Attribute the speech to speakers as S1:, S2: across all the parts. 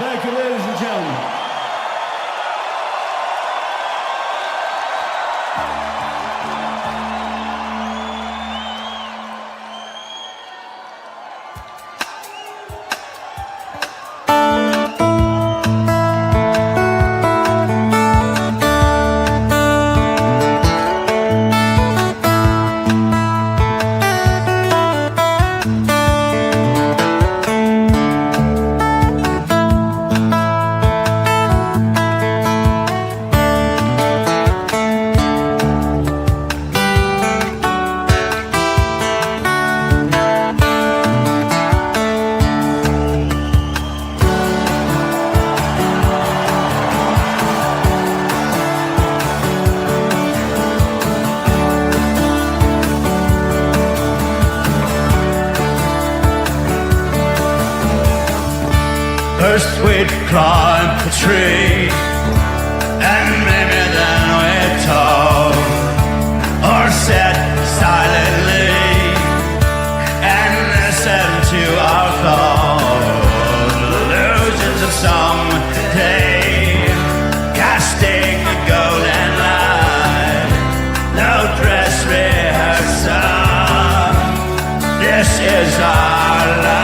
S1: Thank you, ladies and gentlemen.
S2: First we'd climb the tree, and maybe then we'd talk, or sit silently and listen to our thoughts. Illusions of someday, casting a golden light. No dress rehearsal, this is our life.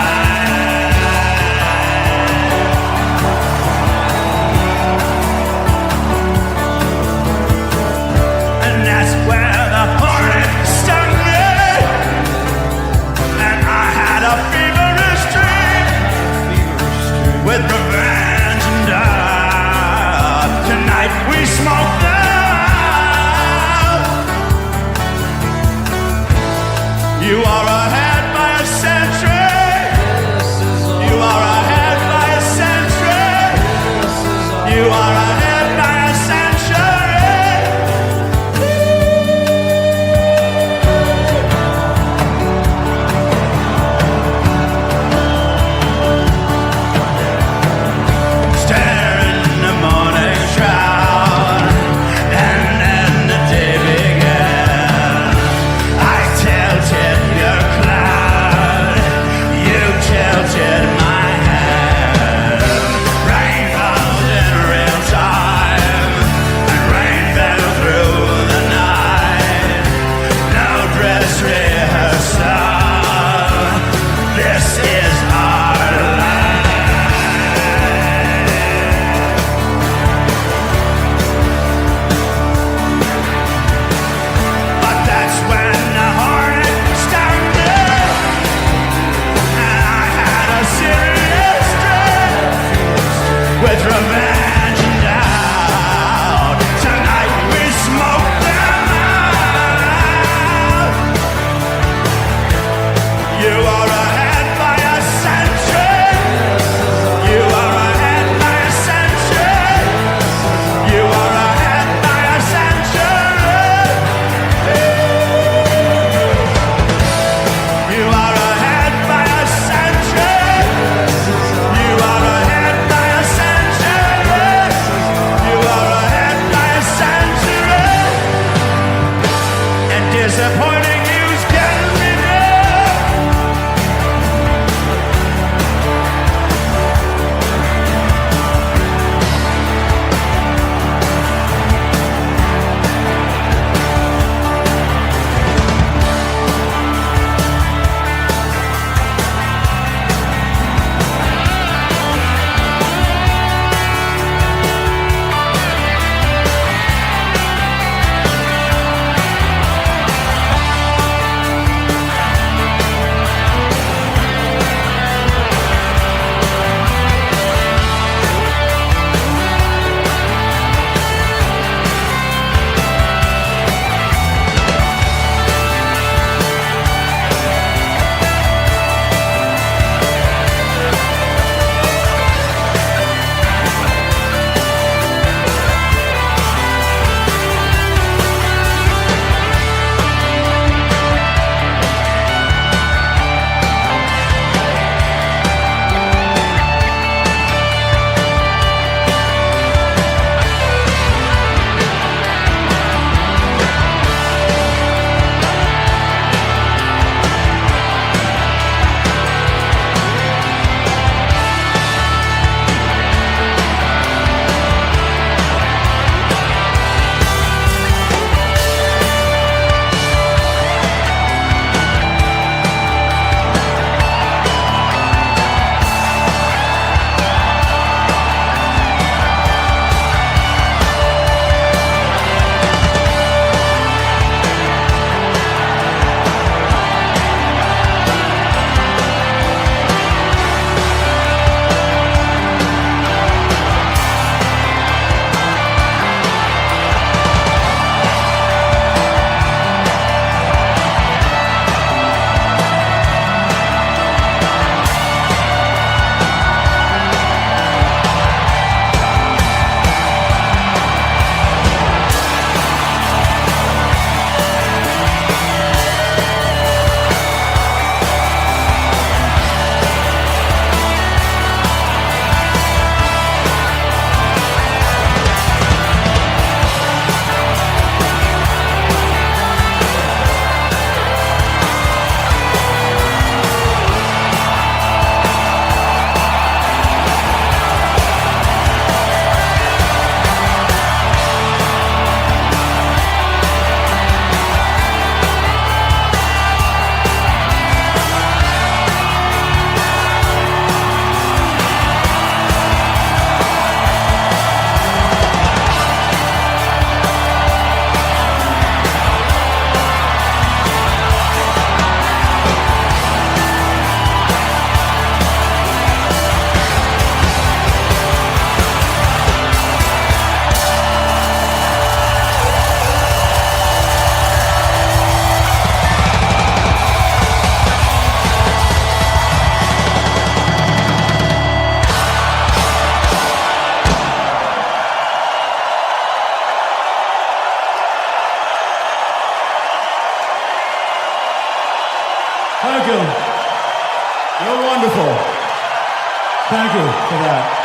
S2: you. You're wonderful. Thank you for that.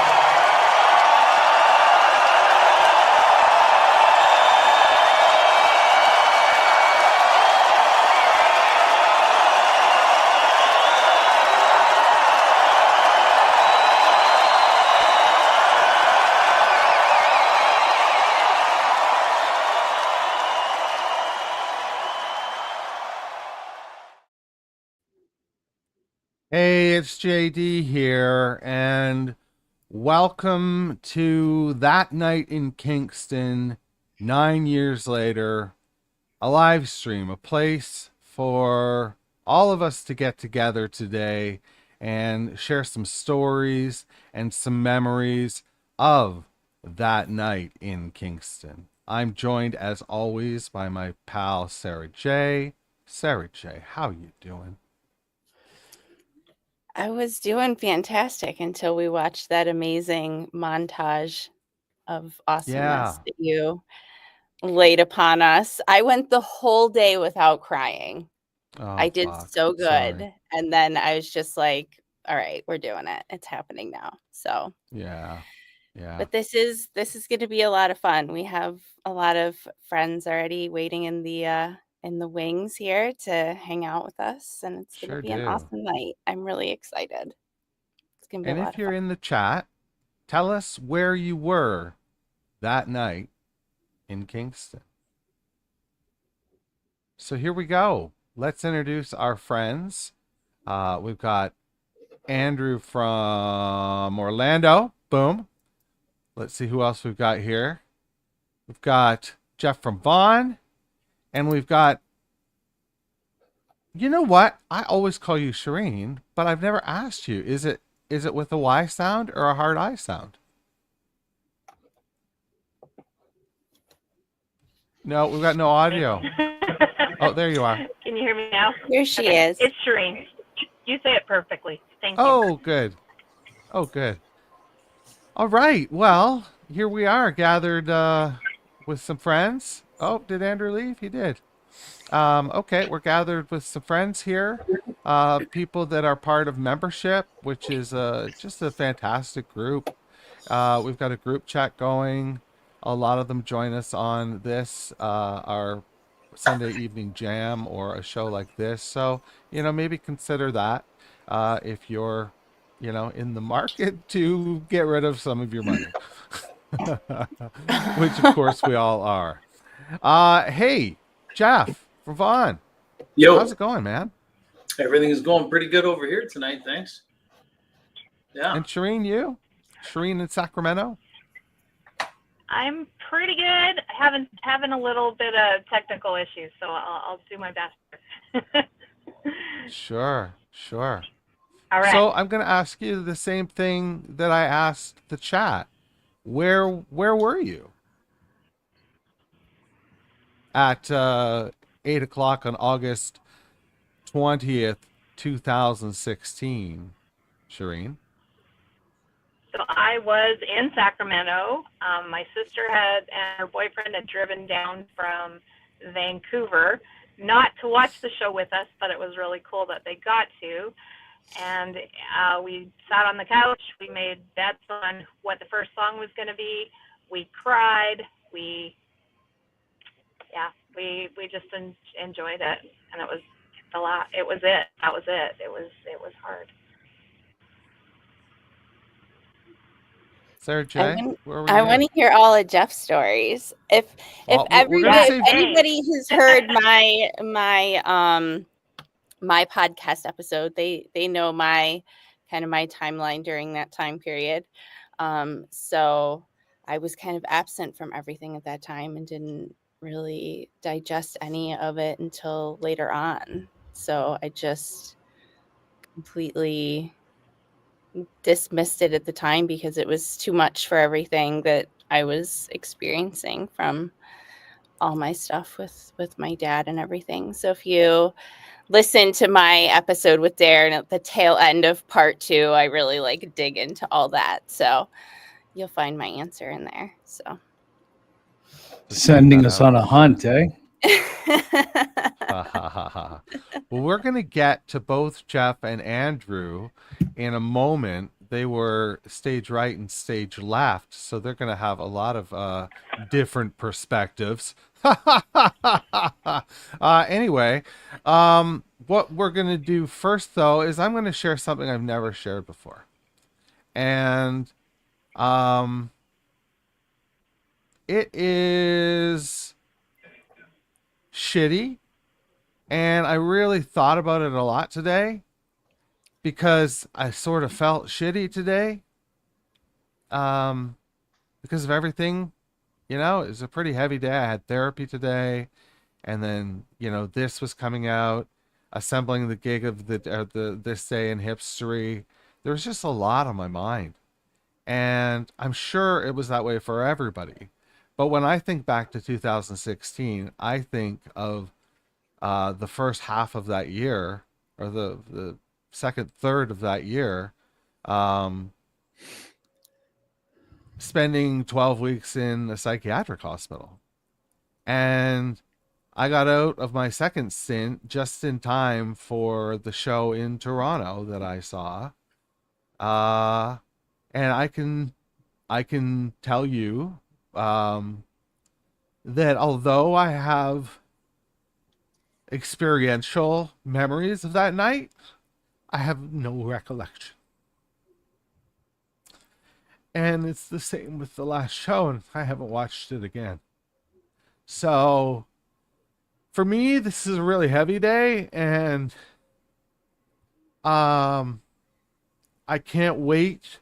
S1: Hey, it's JD here, and welcome to That Night in Kingston, 9 years later, a live stream, a place for all of us to get together today and share some stories and some memories of that night in Kingston. I'm joined, as always, by my pal, Sara J. Sara J, how you doing?
S3: I was doing fantastic until we watched that amazing montage of awesomeness that you laid upon us. I went the whole day without crying. I did so good.
S1: Sorry.
S3: And then I was just like, all right, we're doing it. It's happening now. So
S1: Yeah.
S3: but this is going to be a lot of fun. We have a lot of friends already waiting in the wings here to hang out with us, and it's going to be an awesome night. I'm really excited. It's going to be
S1: And
S3: a lot
S1: if
S3: of
S1: you're
S3: fun.
S1: in the chat, tell us where you were that night in Kingston. So here we go. Let's introduce our friends. We've got Andrew from Orlando. Boom. Let's see who else we've got here. We've got Jeff from Vaughan. And we've got, you know what? I always call you Shireen, but I've never asked you. Is it with a Y sound or a hard I sound? No, we've got no audio. Oh, there you are.
S4: Can you hear me now?
S3: Here she is.
S4: It's Shireen. You say it perfectly. Thank you.
S1: Oh, good. Oh, good. All right. Well, here we are gathered with some friends. Oh, did Andrew leave? He did. Okay, we're gathered with some friends here. People that are part of membership, which is just a fantastic group. We've got a group chat going. A lot of them join us on this, our Sunday evening jam or a show like this. So, maybe consider that if you're, in the market to get rid of some of your money, which of course we all are. Hey, Jeff from Vaughan.
S5: Yo.
S1: How's it going, man?
S5: Everything is going pretty good over here tonight, thanks. Yeah.
S1: And Shireen, you? Shireen in Sacramento?
S4: I'm pretty good. Having a little bit of technical issues, so I'll do my best.
S1: Sure.
S4: All right.
S1: So I'm going to ask you the same thing that I asked the chat. Where were you at 8 o'clock on August 20th, 2016, Shireen?
S4: So I was in Sacramento. My sister and her boyfriend had driven down from Vancouver, not to watch the show with us, but it was really cool that they got to. And we sat on the couch. We made bets on what the first song was going to be. We cried. We just enjoyed it, and it was a lot. It was it. That was it. It was hard.
S1: Sara J,
S3: I want to hear all of Jeff's stories. If anybody has heard my podcast episode, they know my timeline during that time period. So I was kind of absent from everything at that time and didn't really digest any of it until later on. So I just completely dismissed it at the time because it was too much for everything that I was experiencing from all my stuff with my dad and everything. So if you listen to my episode with Darren at the tail end of part 2, I really dig into all that. So you'll find my answer in there. So
S6: sending us on a hunt, eh?
S1: Well, we're going to get to both Jeff and Andrew in a moment. They were stage right and stage left, so they're going to have a lot of different perspectives. Anyway, what we're going to do first, though, is I'm going to share something I've never shared before. And it is shitty. And I really thought about it a lot today because I sort of felt shitty today because of everything. You know, it was a pretty heavy day. I had therapy today. And then, you know, this was coming out, assembling the gig of the this day in history. There was just a lot on my mind. And I'm sure it was that way for everybody. But when I think back to 2016, I think of the first half of that year, or the second third of that year, spending 12 weeks in a psychiatric hospital. And I got out of my second stint just in time for the show in Toronto that I saw. And I can tell you that although I have experiential memories of that night, I have no recollection. And it's the same with the last show, and I haven't watched it again. So for me, this is a really heavy day, and I can't wait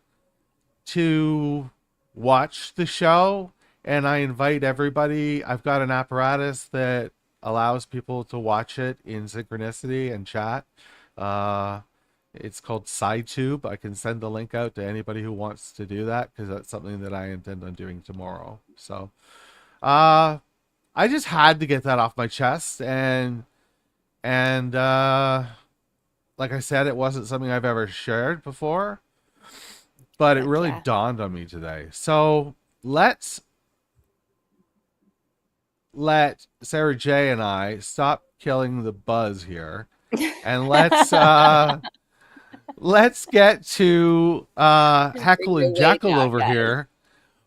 S1: to watch the show. And I invite everybody. I've got an apparatus that allows people to watch it in synchronicity and chat. It's called SciTube. I can send the link out to anybody who wants to do that, because that's something that I intend on doing tomorrow. So I just had to get that off my chest, and like I said, it wasn't something I've ever shared before, but it really dawned on me today. So let's let Sara J and I stop killing the buzz here, and let's get to Heckle and Jekyll over here,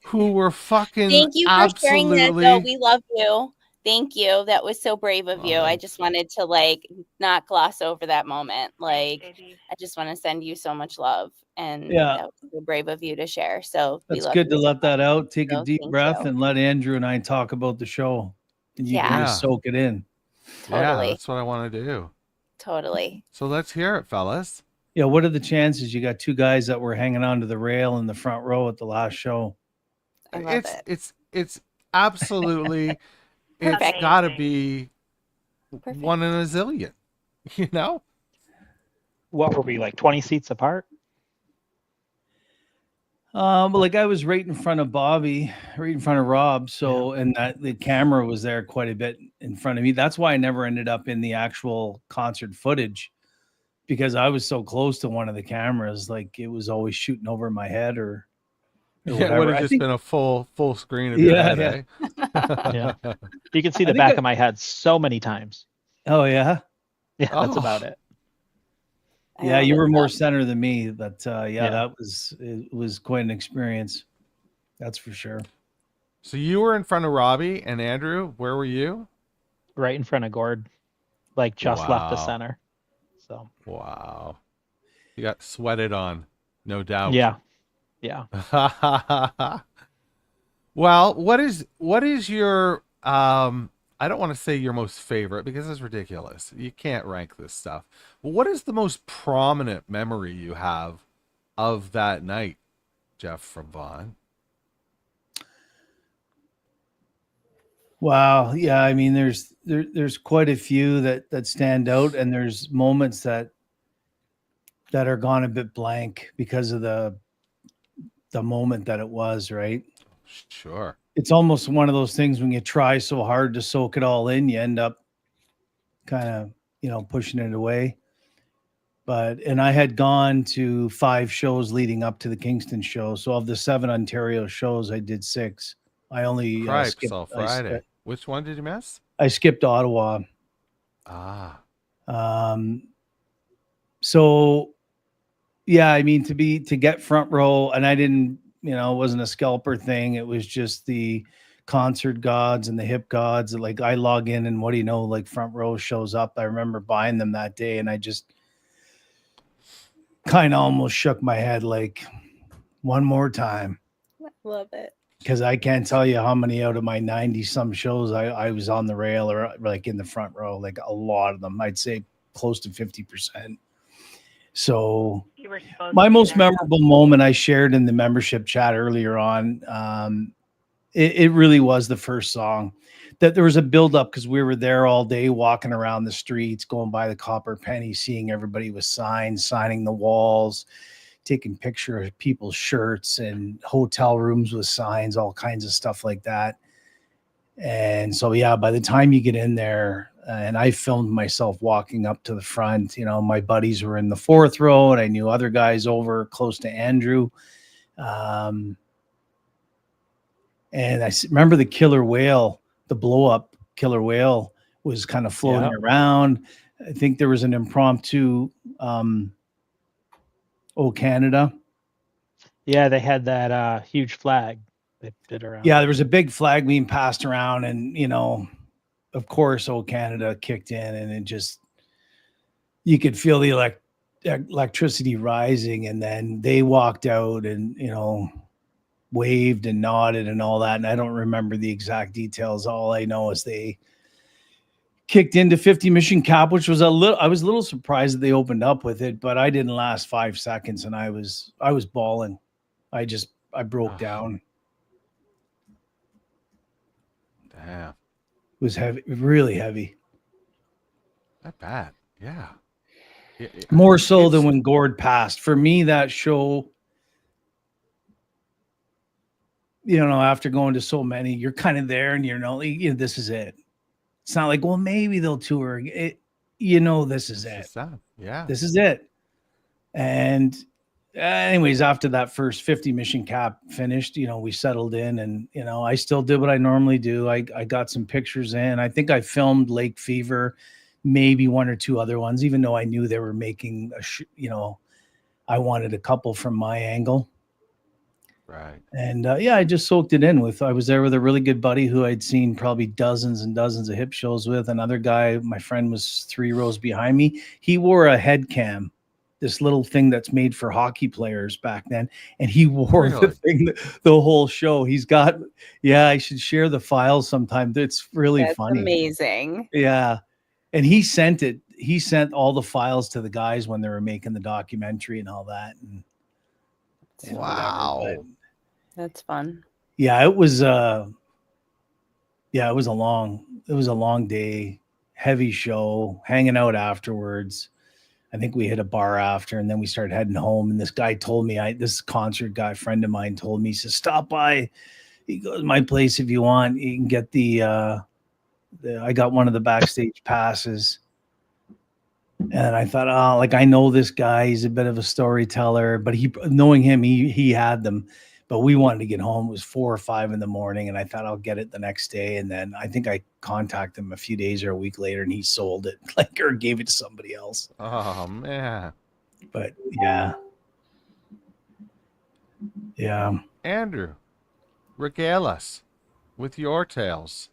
S1: who were fucking
S3: Thank you for sharing that,
S1: absolutely.
S3: though. We love you. Thank you. That was so brave of you. I just wanted to not gloss over that moment. I just want to send you so much love, and that was so brave of you to share. So
S6: that's good to let that out. Take a deep breath and let Andrew and I talk about the show, and you can just soak it in.
S3: Totally.
S1: Yeah, that's what I want to do.
S3: Totally.
S1: So let's hear it, fellas.
S6: Yeah, what are the chances you got two guys that were hanging onto the rail in the front row at the last show?
S3: I love
S1: it's absolutely it's got to be one in a zillion, you know?
S7: What were we, like 20 seats apart?
S6: Like I was right in front of Bobby, right in front of Rob. So, and that the camera was there quite a bit in front of me. That's why I never ended up in the actual concert footage, because I was so close to one of the cameras. Like it was always shooting over my head or
S1: it would have just been a full screen of your head, eh?
S7: Yeah. You can see the back of my head so many times.
S6: Oh yeah?
S7: Yeah, that's about it.
S6: Yeah, you were more center than me, but it was quite an experience. That's for sure.
S1: So you were in front of Robbie and Andrew. Where were you?
S7: Right in front of Gord, like just left the center. So
S1: wow, you got sweated on, no doubt.
S7: Yeah.
S1: Well, what is your I don't want to say your most favorite, because it's ridiculous. You can't rank this stuff. But what is the most prominent memory you have of that night, Jeff from Vaughan?
S6: Wow. Yeah. I mean, there's quite a few that stand out, and there's moments that are gone a bit blank because of the moment that it was, right?
S1: Sure.
S6: It's almost one of those things when you try so hard to soak it all in, you end up kind of, pushing it away. And I had gone to 5 shows leading up to the Kingston show. So of the 7 Ontario shows, I did 6. I only skipped
S1: Friday. Which one did you miss?
S6: I skipped Ottawa.
S1: Ah.
S6: So yeah, I mean, to get front row, and I didn't, it wasn't a scalper thing. It was just the concert gods and the hip gods. Like I log in, and what do you know? Like front row shows up. I remember buying them that day, and I just kind of almost shook my head, like one more time,
S3: Love it.
S6: because I can't tell you how many out of my 90 some shows I was on the rail or like in the front row. Like a lot of them, I'd say close to 50%. So
S4: You were supposed
S6: my
S4: to be
S6: most
S4: there.
S6: memorable moment I shared in the membership chat earlier on, it really was the first song. That there was a buildup because we were there all day, walking around the streets, going by the Copper Penny, seeing everybody with signs, signing the walls, taking pictures of people's shirts and hotel rooms with signs, all kinds of stuff like that. And so, yeah, by the time you get in there, and I filmed myself walking up to the front, my buddies were in the fourth row, and I knew other guys over close to Andrew. And I remember the killer whale, the blow up killer whale was kind of floating around. I think there was an impromptu, Oh Canada.
S7: Yeah, they had that huge flag they did around.
S6: Yeah, there was a big flag being passed around, and of course, Oh Canada kicked in, and it just, you could feel the electricity rising, and then they walked out and waved and nodded and all that, and I don't remember the exact details. All I know is they kicked into 50 Mission Cap, which was I was a little surprised that they opened up with it, but I didn't last 5 seconds, and I was bawling. I broke down.
S1: Damn.
S6: It was heavy, really heavy.
S1: Not bad. Yeah.
S6: More so than when Gord passed. For me, that show, after going to so many, you're kind of there, and this is it. It's not like, well, maybe they'll tour. This is it.
S1: Yeah.
S6: This is it. And anyways, after that first 50 Mission Cap finished, we settled in, and, I still did what I normally do. I got some pictures in. I think I filmed Lake Fever, maybe one or two other ones, even though I knew they were making I wanted a couple from my angle.
S1: Right.
S6: And I just soaked it in I was there with a really good buddy who I'd seen probably dozens and dozens of hip shows with. Another guy, my friend, was 3 rows behind me. He wore a head cam, this little thing that's made for hockey players back then. And he wore the thing, the whole show. He's got, I should share the files sometime. It's really funny.
S3: Amazing.
S6: Yeah. And he sent all the files to the guys when they were making the documentary and all that. And
S1: wow.
S6: Whatever,
S3: that's fun.
S6: Yeah, it was it was a long day, heavy show, hanging out afterwards. I think we hit a bar after, and then we started heading home. And this guy told me, this concert guy, friend of mine, told me, he says, stop by. He goes, my place, if you want, you can get I got one of the backstage passes. And I thought, I know this guy, he's a bit of a storyteller, but knowing him, he had them. But we wanted to get home. It was 4 or 5 in the morning, and I thought I'll get it the next day. And then I think I contacted him a few days or a week later, and he sold it, or gave it to somebody else.
S1: Oh man!
S6: But yeah.
S1: Andrew, regale us with your tales.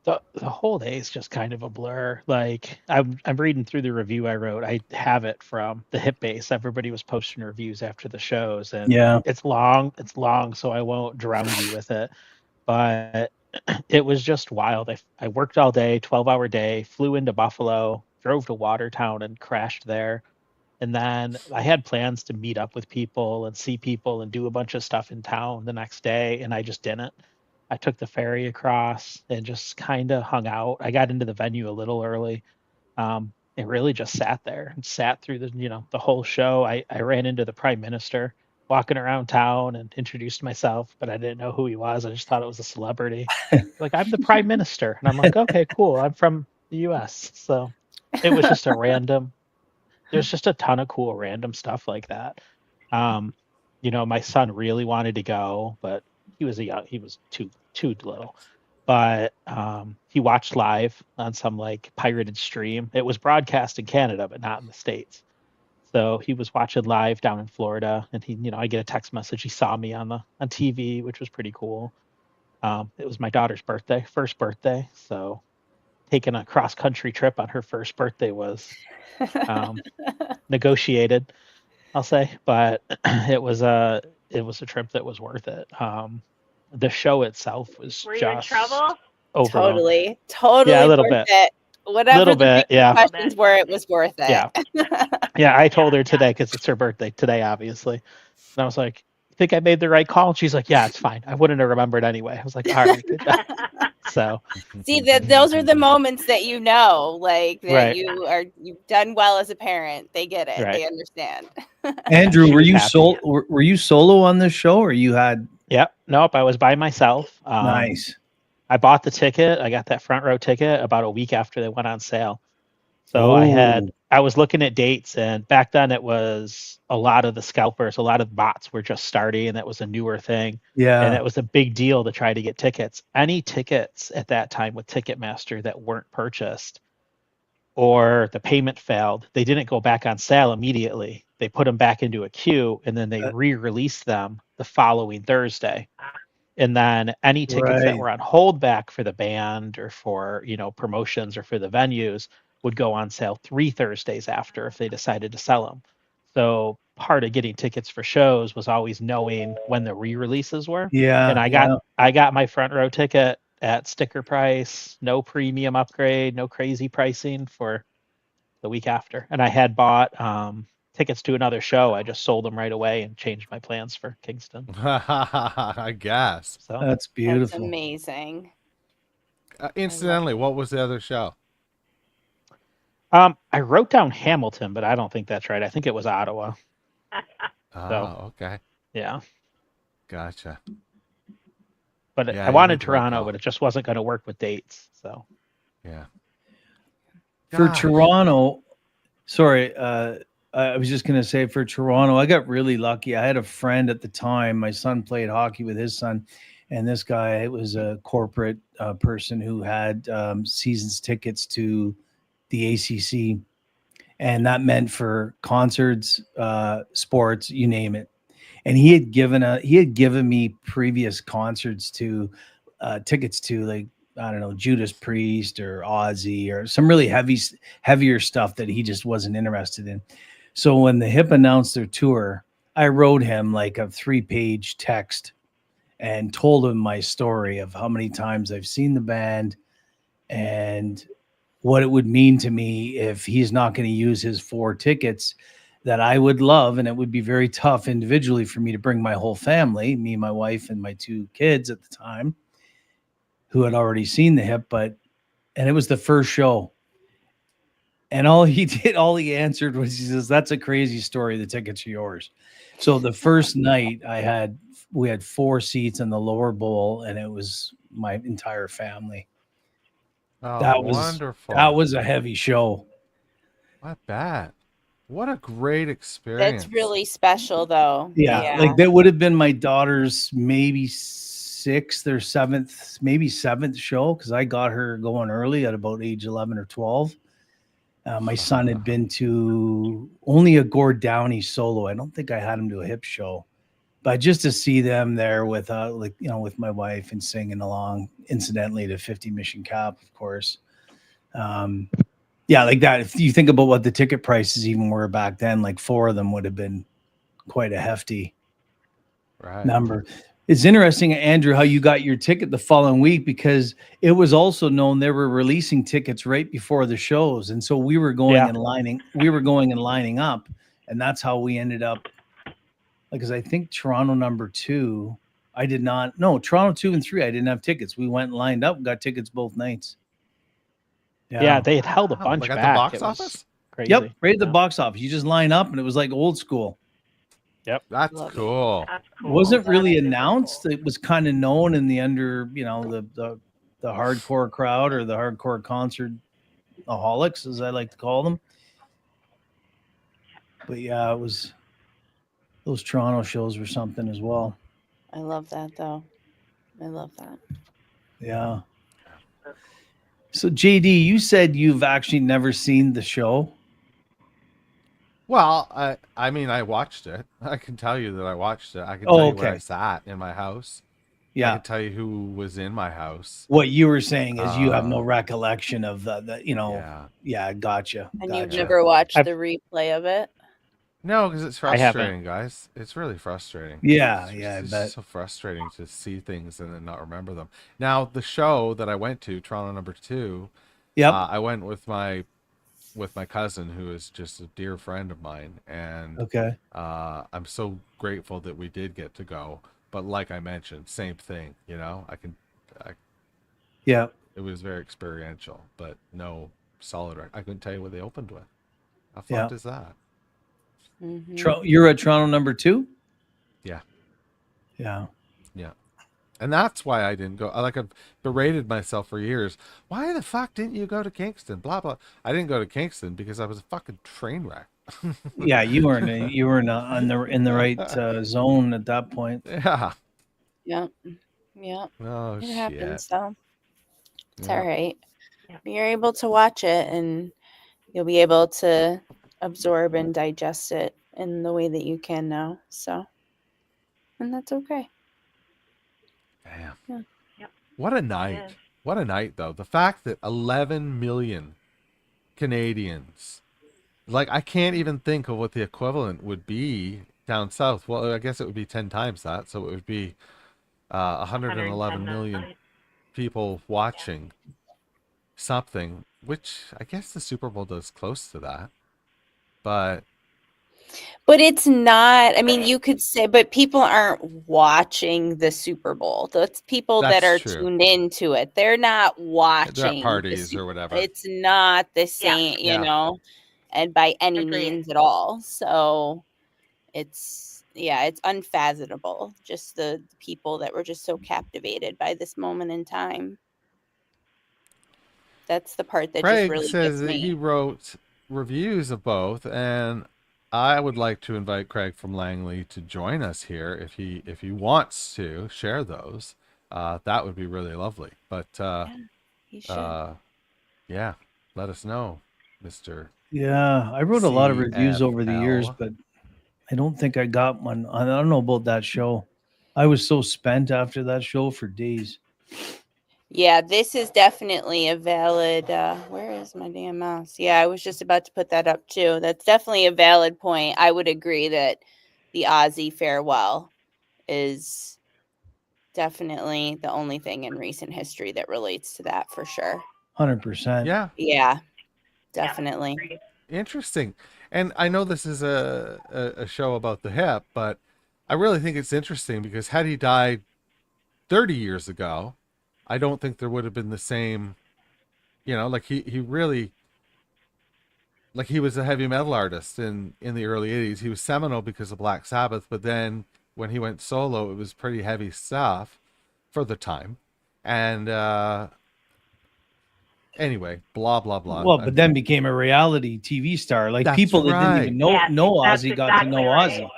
S7: The whole day is just kind of a blur. Like I'm reading through the review I wrote. I have it from the Hip Base. Everybody was posting reviews after the shows, and it's long, so I won't drown you with it. But it was just wild. I worked all day, 12-hour day, flew into Buffalo, drove to Watertown and crashed there. And then I had plans to meet up with people and see people and do a bunch of stuff in town the next day, and I just didn't. I took the ferry across and just kind of hung out. I got into the venue a little early, and really just sat there and sat through the whole show. I ran into the Prime Minister walking around town and introduced myself, but I didn't know who he was. I just thought it was a celebrity. Like, I'm the Prime Minister. And I'm like, okay, cool. I'm from the US. So it was just there's just a ton of cool random stuff like that. My son really wanted to go, but he was too little. but he watched live on some like pirated stream. It was broadcast in Canada, but not in the States. So he was watching live down in Florida, and I get a text message. He saw me on TV, which was pretty cool. It was my daughter's first birthday. So taking a cross country trip on her first birthday was negotiated, I'll say, but it was a trip that was worth it. The show itself was
S4: Were you in
S7: just
S4: trouble?
S7: overwhelming.
S3: Totally
S7: Yeah, a little
S3: worth
S7: bit.
S3: it. Whatever
S7: Little
S3: the
S7: bit, yeah.
S3: repercussions were, it was worth it.
S7: Yeah. Yeah, I told her today because it's her birthday today, obviously. And I was like, "You think I made the right call?" And she's like, "Yeah, it's fine. I wouldn't have remembered anyway." I was like, "All right, good job." So
S3: See, that those are the moments that like that
S7: Right.
S3: you've done well as a parent. They get it.
S7: Right.
S3: They understand.
S6: Andrew,
S7: She
S6: were
S7: was
S6: you
S7: happy.
S6: were you solo on this show, or you had?
S7: Yep. Nope. I was by myself.
S6: Nice.
S7: I bought the ticket. I got that front row ticket about a week after they went on sale. So I was looking at dates, and back then it was a lot of the scalpers, a lot of bots were just starting, and that was a newer thing.
S6: Yeah.
S7: And it was a big deal to try to get tickets. Any tickets at that time with Ticketmaster that weren't purchased or the payment failed, they didn't go back on sale immediately. They put them back into a queue, and then they re-released them the following Thursday. And then any tickets that were on holdback for the band or for promotions or for the venues would go on sale 3 Thursdays after if they decided to sell them. So part of getting tickets for shows was always knowing when the re-releases were.
S6: Yeah.
S7: And I got my front row ticket at sticker price, no premium upgrade, no crazy pricing for the week after. And I had bought tickets to another show. I just sold them right away and changed my plans for Kingston.
S1: I guess.
S7: So
S6: That's beautiful.
S3: That's amazing.
S1: Incidentally, what was the other show?
S7: I wrote down Hamilton, but I don't think that's right. I think it was Ottawa.
S1: Oh, okay.
S7: Yeah.
S1: Gotcha.
S7: But
S1: Yeah,
S7: I
S1: you
S7: wanted
S1: made the right
S7: Toronto,
S1: call.
S7: but it just wasn't going to work with dates. So
S1: Yeah.
S6: For
S1: Gosh.
S6: Toronto, sorry, I was just going to say for Toronto, I got really lucky. I had a friend at the time. My son played hockey with his son, and this guy was a corporate person who had seasons tickets to the ACC, and that meant for concerts, sports, you name it. And he had given me previous concerts to tickets to, like, I don't know, Judas Priest or Ozzy or some really heavier stuff that he just wasn't interested in. So when the Hip announced their tour, I wrote him like a 3-page text and told him my story of how many times I've seen the band and what it would mean to me if he's not going to use his 4 tickets that I would love. And it would be very tough individually for me to bring my whole family, me, my wife, and my 2 kids at the time, who had already seen the Hip, and it was the first show. And all he answered was, he says, "That's a crazy story. The tickets are yours." So the first night we had 4 seats in the lower bowl, and it was my entire family.
S1: Oh,
S6: That
S1: wonderful.
S6: was a heavy show.
S1: Not bad. What a great experience.
S3: That's really special, though.
S6: Yeah. Like that would have been my daughter's maybe 6th or 7th, maybe 7th show, because I got her going early at about age 11 or 12. My son had been to only a Gord Downey solo. I don't think I had him to a Hip show, but just to see them there with with my wife and singing along, incidentally, to 50 Mission Cap, of course. Yeah, like that. If you think about what the ticket prices even were back then, like 4 of them would have been quite a hefty number. It's interesting, Andrew, how you got your ticket the following week, because it was also known they were releasing tickets right before the shows. And so we were going and lining up, and that's how we ended up. Because I think Toronto number 2, I did not. No, Toronto 2 and 3, I didn't have tickets. We went and lined up, got tickets both nights.
S7: Yeah, they had held a bunch
S1: like at
S7: back.
S1: the box office?
S7: Crazy.
S6: Yep, right at the box office. You just line up, and it was like old school.
S7: Yep,
S1: that's cool.
S4: That's cool.
S6: It wasn't really
S4: That is
S6: announced.
S4: cool.
S6: It was kind of known in the the hardcore crowd, or the hardcore concert aholics, as I like to call them. But yeah, it was, those Toronto shows were something as well.
S3: I love that, though. I love that.
S6: Yeah. So JD, you said you've actually never seen the show.
S1: Well, I mean, I watched it. I can tell you that I watched it. I can
S6: Oh,
S1: tell you where I
S6: okay.
S1: sat in my house. I
S6: Yeah.
S1: can tell you who was in my house.
S6: What you were saying is you have no recollection of the
S1: Yeah.
S6: Yeah, gotcha.
S3: And you've
S6: Gotcha.
S3: never watched
S7: I've-
S3: the replay of it?
S1: No, because it's
S7: I haven't.
S1: frustrating, guys. It's really frustrating.
S6: Yeah,
S1: It's
S6: yeah, I
S1: just
S6: bet.
S1: so frustrating to see things and then not remember them. Now, the show that I went to, Toronto number 2,
S6: Yep.
S1: I went with my cousin, who is just a dear friend of mine, and
S6: Okay.
S1: I'm so grateful that we did get to go. But like I mentioned, same thing.
S6: Yeah.
S1: It was very experiential, but no solid record. I couldn't tell you what they opened with. How
S6: Yeah.
S1: fucked is that?
S6: You're at Toronto number 2?
S1: Yeah.
S6: Yeah.
S1: Yeah. And that's why I didn't go. I've berated myself for years. Why the fuck didn't you go to Kingston? Blah blah. I didn't go to Kingston because I was a fucking train wreck.
S6: Yeah, you weren't in the right zone at that point.
S1: Yeah.
S3: Yep. Yep.
S1: Oh
S3: It
S1: shit.
S3: happens though. It's
S1: Yeah.
S3: all right.
S4: Yeah.
S3: You're able to watch it and you'll be able to absorb and digest it in the way that you can now. So, and that's okay.
S1: Damn.
S3: Yeah.
S4: Yep.
S1: What a night.
S4: is.
S1: What a night though. The fact that 11 million Canadians, like, I can't even think of what the equivalent would be down south. Well, I guess it would be 10 times that. So it would be 111 million people watching something, which I guess the Super Bowl does close to that. But
S3: It's not, I mean, you could say, but people aren't watching the Super Bowl. That's people that
S1: That's
S3: are
S1: true.
S3: tuned into it. They're not
S1: they're
S3: watching
S1: at
S3: the
S1: parties
S3: Su-
S1: or whatever.
S3: It's not the same,
S1: Yeah.
S3: and by any
S4: Agreed.
S3: means at all. So it's unfathomable. Just the people that were just so captivated by this moment in time. That's the part that just
S1: Craig
S3: really
S1: says
S3: gets
S1: that he
S3: me.
S1: wrote reviews of both, and I would like to invite Craig from Langley to join us here if he wants to share those. That would be really lovely. But
S3: He should.
S1: yeah, let us know, Mr.
S6: Yeah, I wrote a lot of reviews over the years,
S1: CFL.
S6: but I don't think I got one. I don't know about that show. I was so spent after that show for days.
S3: Yeah, this is definitely a valid. Where is my damn mouse? Yeah, I was just about to put that up too. That's definitely a valid point. I would agree that the Aussie farewell is definitely the only thing in recent history that relates to that for sure.
S6: 100%.
S1: Yeah,
S3: Yeah, definitely.
S4: Agreed.
S1: interesting. And I know this is a show about the hip, but I really think it's interesting because had he died 30 years ago, I don't think there would have been the same, like he really, like, he was a heavy metal artist in the early 80s. He was seminal because of Black Sabbath, but then when he went solo, it was pretty heavy stuff for the time. And anyway, blah blah blah.
S6: Well, but then became a reality TV star. Like
S1: That's
S6: people that
S1: right.
S6: didn't even know
S4: Yes, that's
S6: Ozzy got to
S4: exactly
S6: know
S4: right.
S6: Ozzy.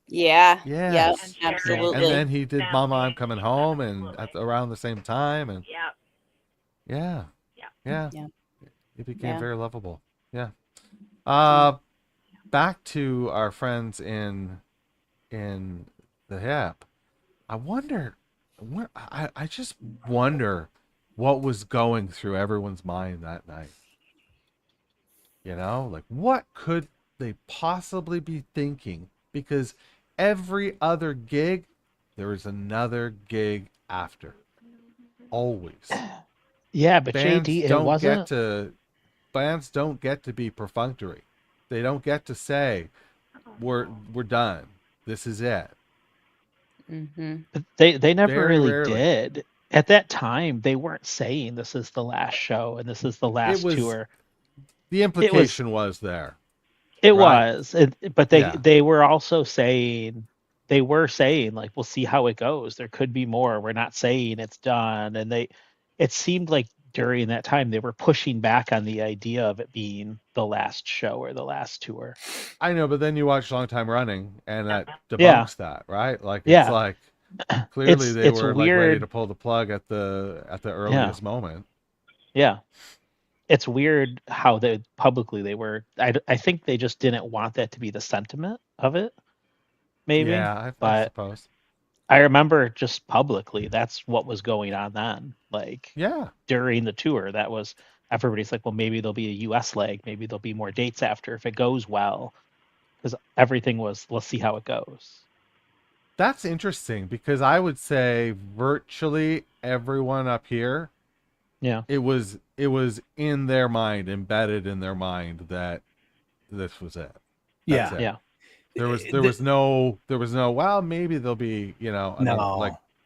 S3: Yeah.
S1: Yes.
S3: Yep. Absolutely.
S1: And then he did Mama, I'm Coming Home, and around the same time, and
S4: Yeah.
S1: yeah,
S3: Yeah.
S1: it became
S3: Yeah.
S1: very lovable. Yeah. Back to our friends in the hip. I wonder, I just wonder what was going through everyone's mind that night. Like, what could they possibly be thinking? Because every other gig, there is another gig after. Always.
S7: Yeah, but
S1: Bands
S7: JD, it
S1: don't
S7: wasn't.
S1: bands don't get to be perfunctory. They don't get to say, we're done. This is it.
S3: Mm-hmm.
S7: But they never
S1: Very
S7: really
S1: rarely.
S7: did. At that time, they weren't saying this is the last show and this is the last
S1: was-
S7: tour.
S1: The implication was there.
S7: It
S1: right.
S7: was, but
S1: Yeah.
S7: they were also saying like, we'll see how it goes. There could be more. We're not saying it's done. And it seemed like during that time they were pushing back on the idea of it being the last show or the last tour.
S1: I know, but then you watch Long Time Running, and that debunks
S7: Yeah.
S1: that, right? Like,
S7: Yeah.
S1: it's like clearly they
S7: It's
S1: were like ready
S7: weird.
S1: to pull the plug at the earliest moment.
S7: Yeah. It's weird how publicly they were. I think they just didn't want that to be the sentiment of it, maybe.
S1: Yeah, I
S7: But
S1: suppose.
S7: I remember just publicly that's what was going on then. Like
S1: Yeah.
S7: during the tour, that was everybody's like, well, maybe there'll be a US leg, maybe there'll be more dates after if it goes well. Because everything was, let's see how it goes.
S1: That's interesting because I would say virtually everyone up here,
S7: Yeah.
S1: it was in their mind, embedded in their mind that this was it. That's
S6: Yeah.
S1: it.
S7: Yeah.
S1: There was no well, maybe there'll be,
S6: No.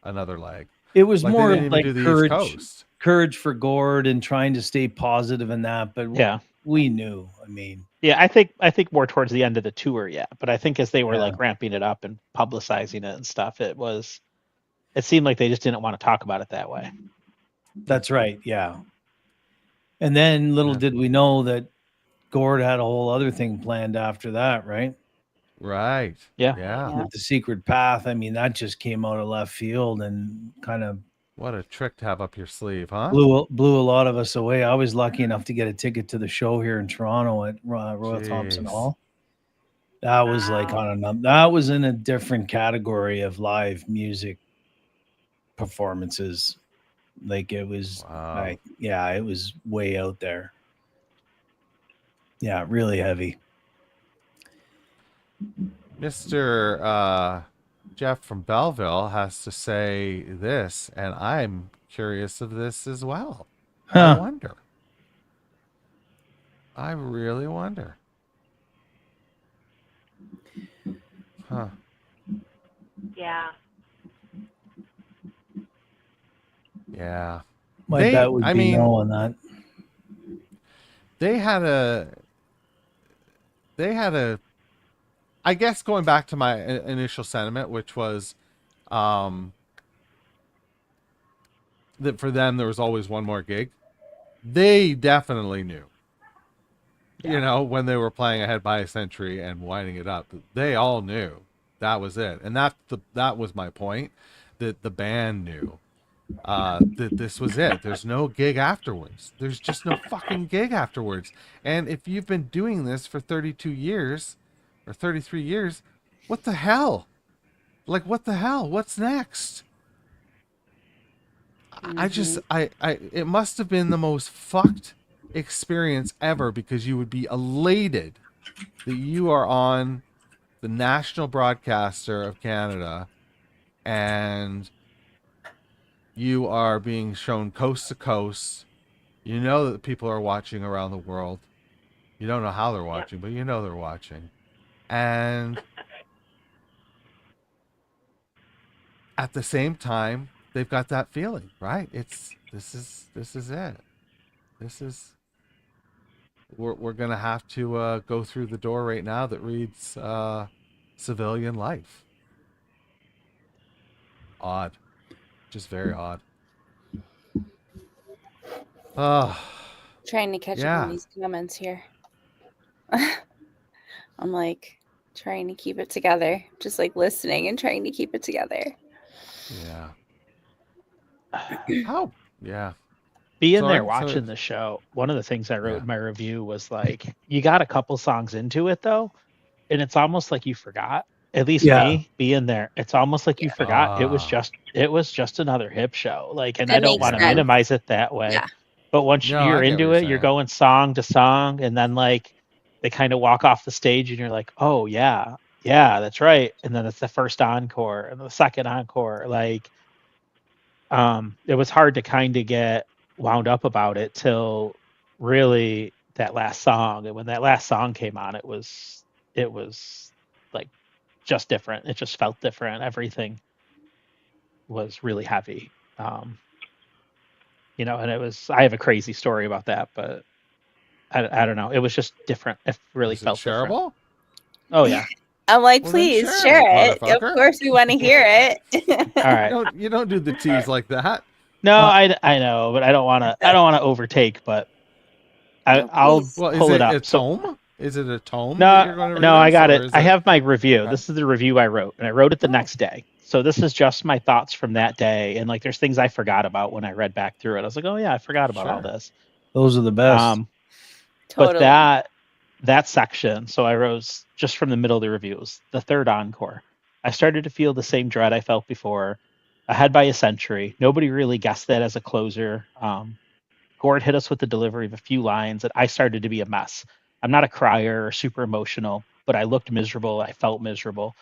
S1: another leg.
S6: It was
S1: Like, they
S6: more
S1: didn't even
S6: like
S1: do the East Coast.
S6: courage for Gord and trying to stay positive in that. But
S7: Yeah.
S6: we knew. I mean,
S7: Yeah, I think more towards the end of the tour, yeah. But I think as they were
S6: Yeah.
S7: like ramping it up and publicizing it and stuff, it seemed like they just didn't want to talk about it that way.
S6: that's right. Yeah. And then little did we know that Gord had a whole other thing planned after that, right?
S1: Right.
S7: Yeah.
S1: Yeah.
S6: With the secret path. I mean, that just came out of left field and kind of
S1: What a trick to have up your sleeve, huh?
S6: blew a lot of us away. I was lucky enough to get a ticket to the show here in Toronto at Royal Thompson
S1: Jeez.
S6: Hall. That was like that was in a different category of live music performances. Like it was
S1: Wow.
S6: it was way out there. Yeah, really heavy.
S1: Mr. Jeff from Belleville has to say this, and I'm curious of this as well. I
S6: Huh.
S1: wonder. I really wonder. Huh.
S4: Yeah.
S1: Yeah.
S6: My
S1: They-
S6: bet would
S1: I
S6: be
S1: mean-
S6: no on that.
S1: They had a I guess going back to my initial sentiment, which was that for them there was always one more gig. They definitely knew. When they were playing Ahead by a Century and winding it up, they all knew that was it. And that was my point, that the band knew that this was it. There's no gig afterwards. There's just no fucking gig afterwards. And if you've been doing this for 32 years or 33 years, what the hell? Like, what the hell? What's next? It must have been the most fucked experience ever, because you would be elated that you are on the national broadcaster of Canada and you are being shown coast to coast. You know that people are watching around the world. You don't know how they're watching, but you know they're watching. And at the same time, they've got that feeling, right? This is it. We're gonna have to go through the door right now that reads civilian life. Odd. Just very odd.
S3: Trying to catch up on these comments here. I'm like trying to keep it together, just like listening and trying to keep it together.
S1: Yeah. How? Yeah.
S7: Being there watching the show, one of the things I wrote in my review was like, you got a couple songs into it though, and it's almost like you forgot. At least me being there, it's almost like you forgot it was just another hip show. Like, and I don't want to minimize it that way. Yeah. But once you're into it, you're going song to song, and then like they kind of walk off the stage, and you're like, oh yeah, that's right. And then it's the first encore and the second encore. Like, it was hard to kind of get wound up about it till really that last song. And when that last song came on, it was like just different. It just felt different. Everything was really heavy. And I have a crazy story about that, but I don't know. It was just different. It really felt shareable. Different. Oh yeah.
S3: I'm like, please share it. Of course we want to hear it.
S7: All right.
S1: You don't do the tease like that.
S7: No, I know, but I don't want to overtake, but I'll pull it up.
S1: It's home? Is it a tome that you're going to read
S7: No, I
S1: us,
S7: got
S1: or
S7: it.
S1: is
S7: I
S1: it-
S7: have my review.
S1: Okay.
S7: This is the review I wrote, and I wrote it the next day. So this is just my thoughts from that day, and like there's things I forgot about when I read back through it. I was like, oh yeah, I forgot about all
S1: Sure.
S7: this.
S6: Those are the best.
S7: But
S3: Totally.
S7: that section, so I rose just from the middle of the reviews, the third encore. I started to feel the same dread I felt before. Ahead by a century. Nobody really guessed that as a closer. Gord hit us with the delivery of a few lines, and I started to be a mess. I'm not a crier or super emotional, but I looked miserable. I felt miserable.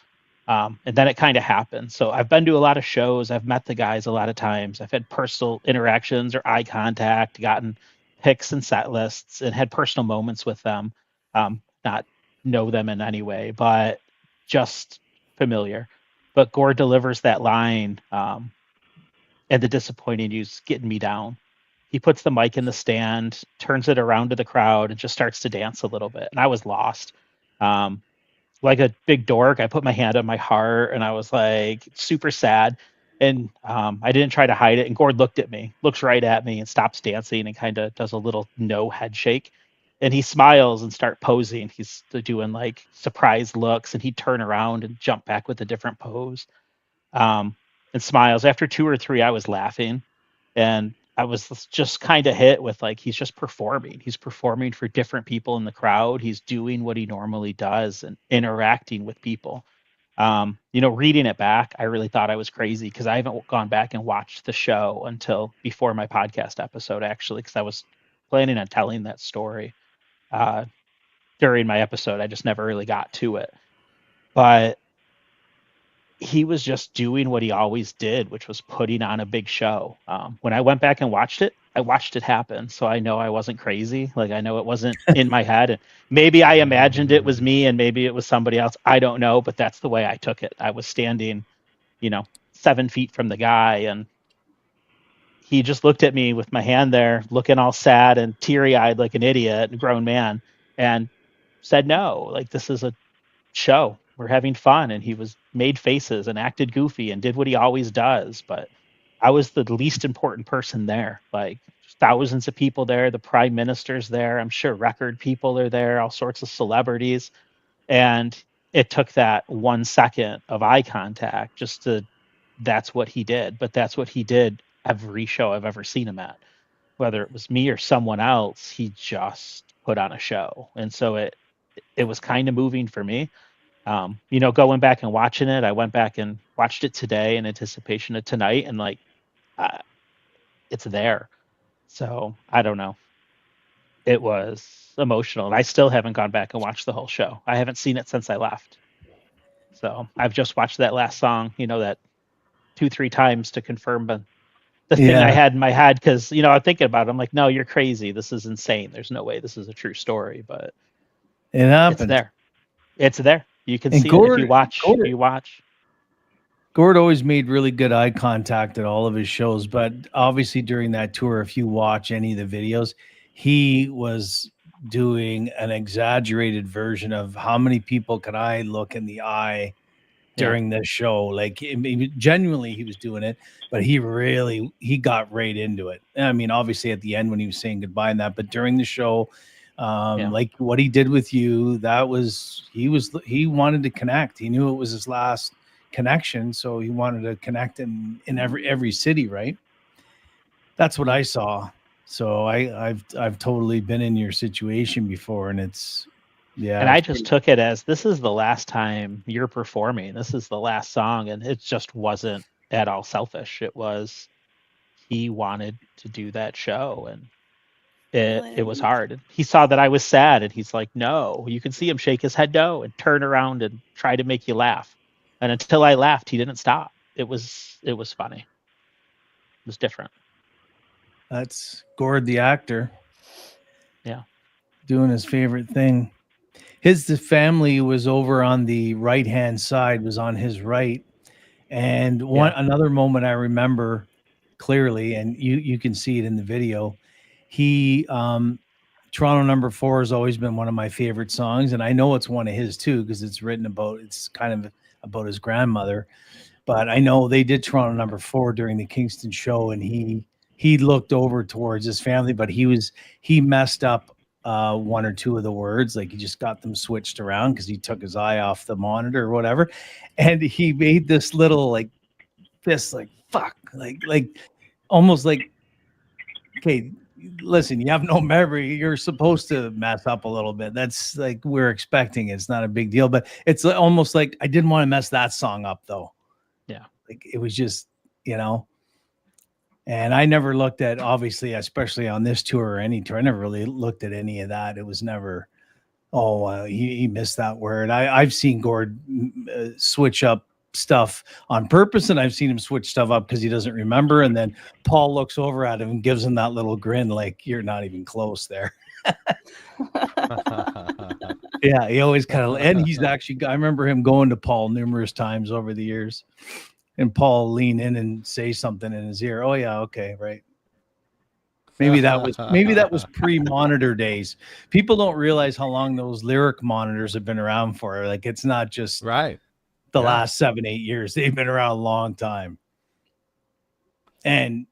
S7: And then it kind of happened. So I've been to a lot of shows. I've met the guys a lot of times. I've had personal interactions or eye contact, gotten picks and set lists, and had personal moments with them. Not know them in any way, but just familiar. But Gore delivers that line, and the disappointing news getting me down. He puts the mic in the stand, turns it around to the crowd, and just starts to dance a little bit. And I was lost. Like a big dork, I put my hand on my heart and I was like super sad. And I didn't try to hide it. And Gord looked at me, looks right at me, and stops dancing and kind of does a little no head shake. And he smiles and start posing. He's doing like surprised looks, and he'd turn around and jump back with a different pose. And smiles. After two or three, I was laughing, and I was just kind of hit with like he's just performing. He's performing for different people in the crowd. He's doing what he normally does and interacting with people. Reading it back, I really thought I was crazy because I haven't gone back and watched the show until before my podcast episode, actually, because I was planning on telling that story during my episode. I just never really got to it. But he was just doing what he always did, which was putting on a big show. When I went back and watched it, I watched it happen. So I know I wasn't crazy. Like I know it wasn't in my head. And maybe I imagined it was me and maybe it was somebody else. I don't know, but that's the way I took it. I was standing, 7 feet from the guy, and he just looked at me with my hand there, looking all sad and teary eyed like an idiot, a grown man, and said, no, like this is a show. We're having fun. And he was made faces and acted goofy and did what he always does. But I was the least important person there. Like thousands of people there, the prime minister's there. I'm sure record people are there, all sorts of celebrities. And it took that 1 second of eye contact that's what he did. But that's what he did every show I've ever seen him at. Whether it was me or someone else, he just put on a show. And so it was kind of moving for me. Going back and watching it, I went back and watched it today in anticipation of tonight, and like, it's there. So I don't know. It was emotional, and I still haven't gone back and watched the whole show. I haven't seen it since I left. So I've just watched that last song, that 2-3 times to confirm the thing I had in my head. Cause I'm thinking about it. I'm like, no, you're crazy. This is insane. There's no way this is a true story, but
S6: it happened.
S7: It's there. It's there. You can see
S6: Gord,
S7: it if you watch. If you watch.
S6: Gord always made really good eye contact at all of his shows, but obviously during that tour, if you watch any of the videos, he was doing an exaggerated version of how many people could I look in the eye during this show. Like genuinely he was doing it, but he got right into it. I mean, obviously at the end when he was saying goodbye and that, but during the show, like what he did with you, he wanted to connect. He knew it was his last connection, so he wanted to connect in every city, right? That's what I saw. So I've totally been in your situation before, and it's
S7: and I just took it as this is the last time you're performing. This is the last song, and it just wasn't at all selfish. It was he wanted to do that show, and it was hard. He saw that I was sad, and he's like, no. You can see him shake his head no and turn around and try to make you laugh. And until I laughed, he didn't stop. It was funny. It was different.
S6: That's Gord the actor.
S7: Yeah.
S6: Doing his favorite thing. The family was over on the right-hand side, was on his right. And another moment I remember clearly, and you can see it in the video. He Toronto Number 4 has always been one of my favorite songs, and I know it's one of his too because it's kind of about his grandmother. But I know they did Toronto Number 4 during the Kingston show, and he looked over towards his family, but he messed up one or two of the words, like he just got them switched around because he took his eye off the monitor or whatever, and he made this little like fist, like fuck, like almost like, okay, listen, you have no memory, you're supposed to mess up a little bit, that's like we're expecting, it's not a big deal, but it's almost like I didn't want to mess that song up though.
S7: Yeah,
S6: like it was just, you know. And I never looked at, obviously, especially on this tour or any tour, I never really looked at any of that. It was never, he missed that word. I've seen Gord switch up stuff on purpose, and I've seen him switch stuff up because he doesn't remember. And then Paul looks over at him and gives him that little grin, like, you're not even close there. Yeah, he always kind of, and he's actually, I remember him going to Paul numerous times over the years. And Paul lean in and say something in his ear. Oh yeah, okay, right. Maybe that was pre-monitor days. People don't realize how long those lyric monitors have been around for. Like it's not just
S1: right
S6: the last 7-8 years. They've been around a long time. And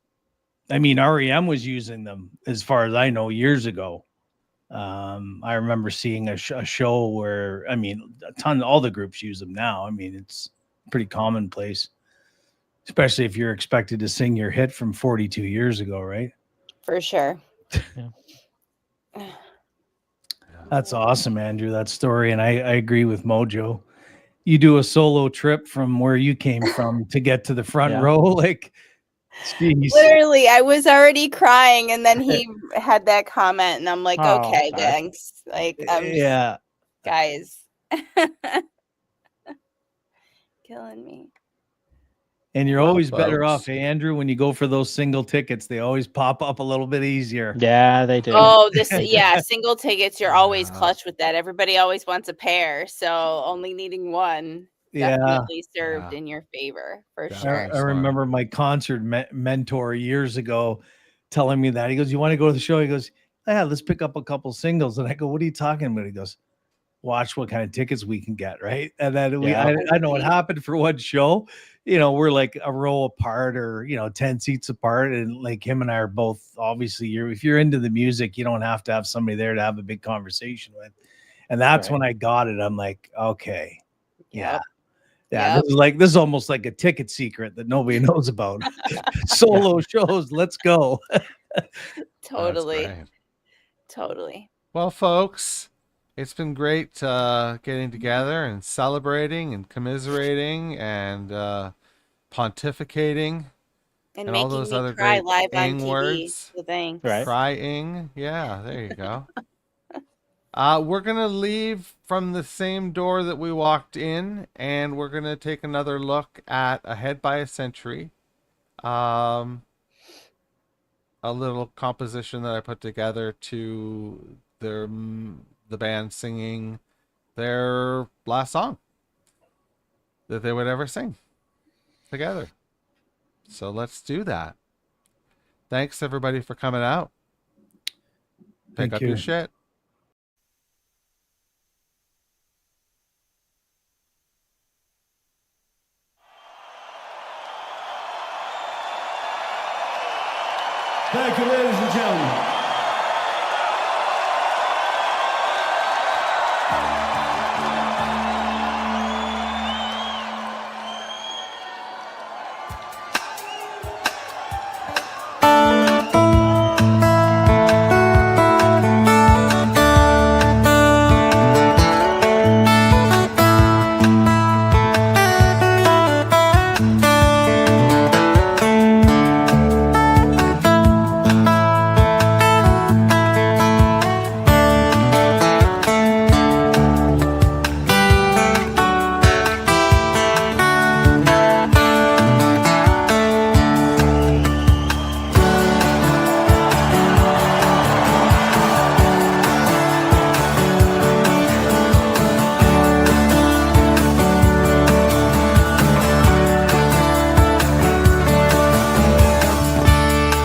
S6: I mean, REM was using them, as far as I know, years ago. I remember seeing a show where, I mean, all the groups use them now. I mean, it's pretty commonplace. Especially if you're expected to sing your hit from 42 years ago, right?
S3: For sure.
S7: Yeah.
S6: That's awesome, Andrew, that story. And I agree with Mojo. You do a solo trip from where you came from to get to the front row. Like, geez.
S3: Literally, I was already crying. And then he had that comment. And I'm like, okay,
S7: sorry.
S3: thanks. Like,
S6: Yeah.
S3: Guys. Killing me.
S6: And you're always better off, hey, Andrew, when you go for those single tickets, they always pop up a little bit easier.
S7: Yeah, they do.
S3: Oh, single tickets, you're always clutch with that. Everybody always wants a pair, so only needing one definitely served in your favor, for sure.
S6: I remember my concert mentor years ago telling me that. He goes, you want to go to the show? He goes, yeah, let's pick up a couple singles. And I go, what are you talking about? He goes, watch what kind of tickets we can get, right? And then I know what happened for one show. You know, we're like a row apart or, 10 seats apart. And like him and I are both, obviously, if you're into the music, you don't have to have somebody there to have a big conversation with. And that's when I got it. I'm like, okay. Yeah. This is almost like a ticket secret that nobody knows about. Solo shows. Let's go.
S3: Totally.
S1: Well, folks, it's been great getting together and celebrating and commiserating and pontificating
S3: and
S1: all those
S3: me
S1: other
S3: cry
S1: great
S3: live on
S1: ing
S3: TV.
S1: words.
S3: So thanks.
S7: Right.
S1: Crying. Yeah, there you go. We're going to leave from the same door that we walked in, and we're going to take another look at Ahead by a Century. A little composition that I put together to the band singing their last song that they would ever sing together. So let's do that. Thanks everybody for coming out. Pick up your shit.
S2: Thank you, ladies and gentlemen.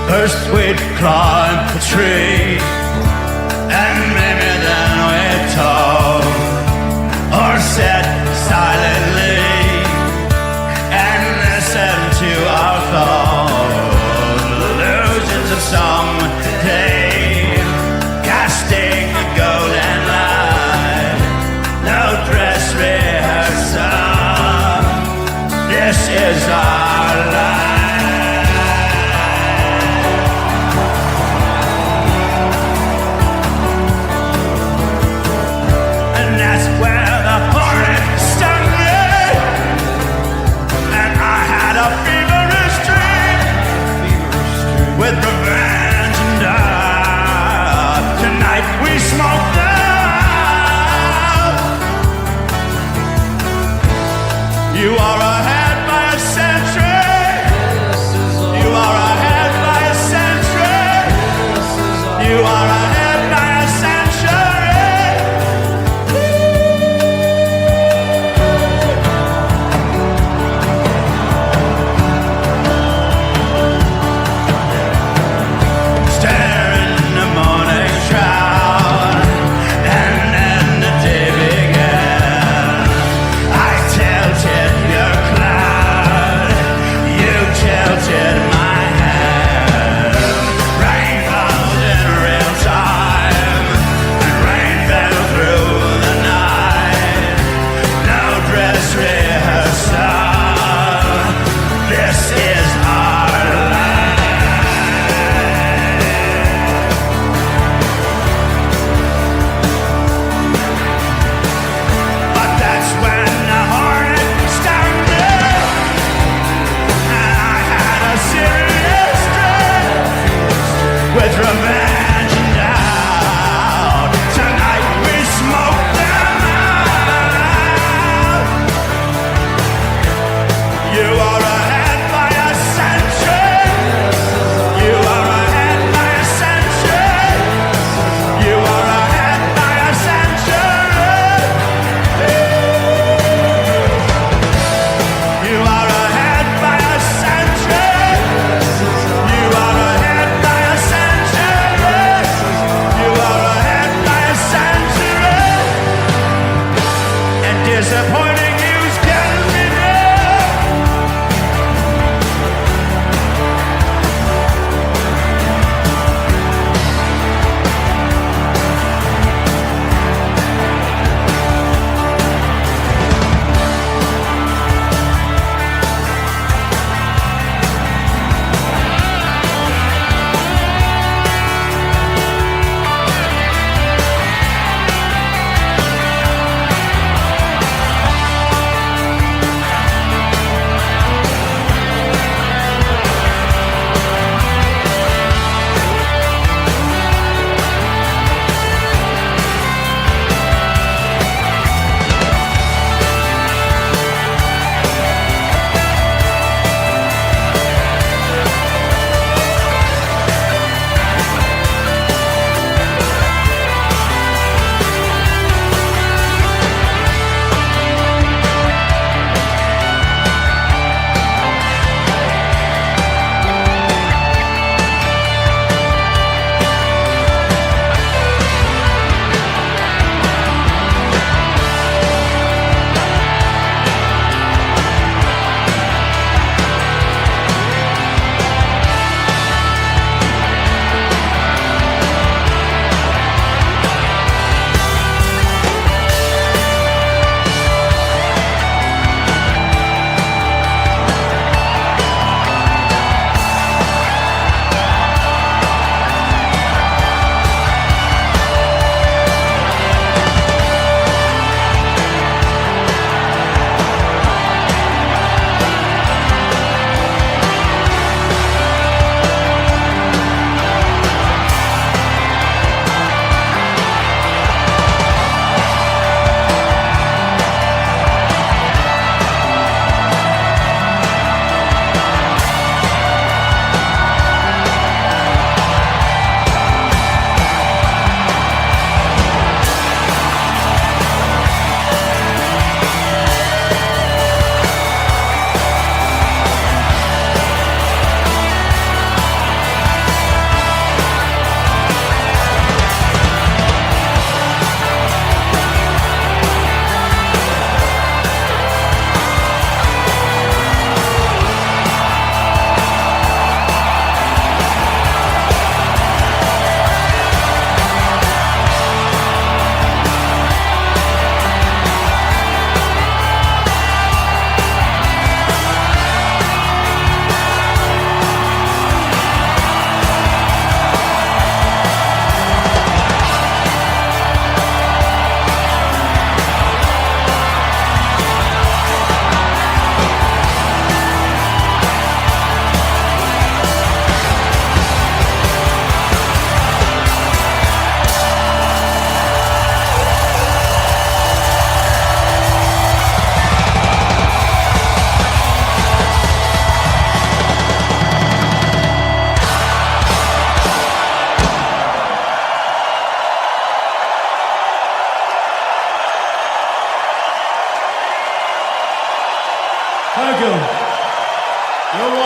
S8: First we'd climb the tree, and maybe then we'd talk, or sit silently and listen to our thoughts, illusions of someday, casting you are ahead by a century. Stare in the morning shroud, and then the day began. I tilted your cloud, you tilted my hand. Rain falls in real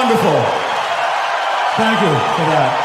S2: wonderful. Thank you for that.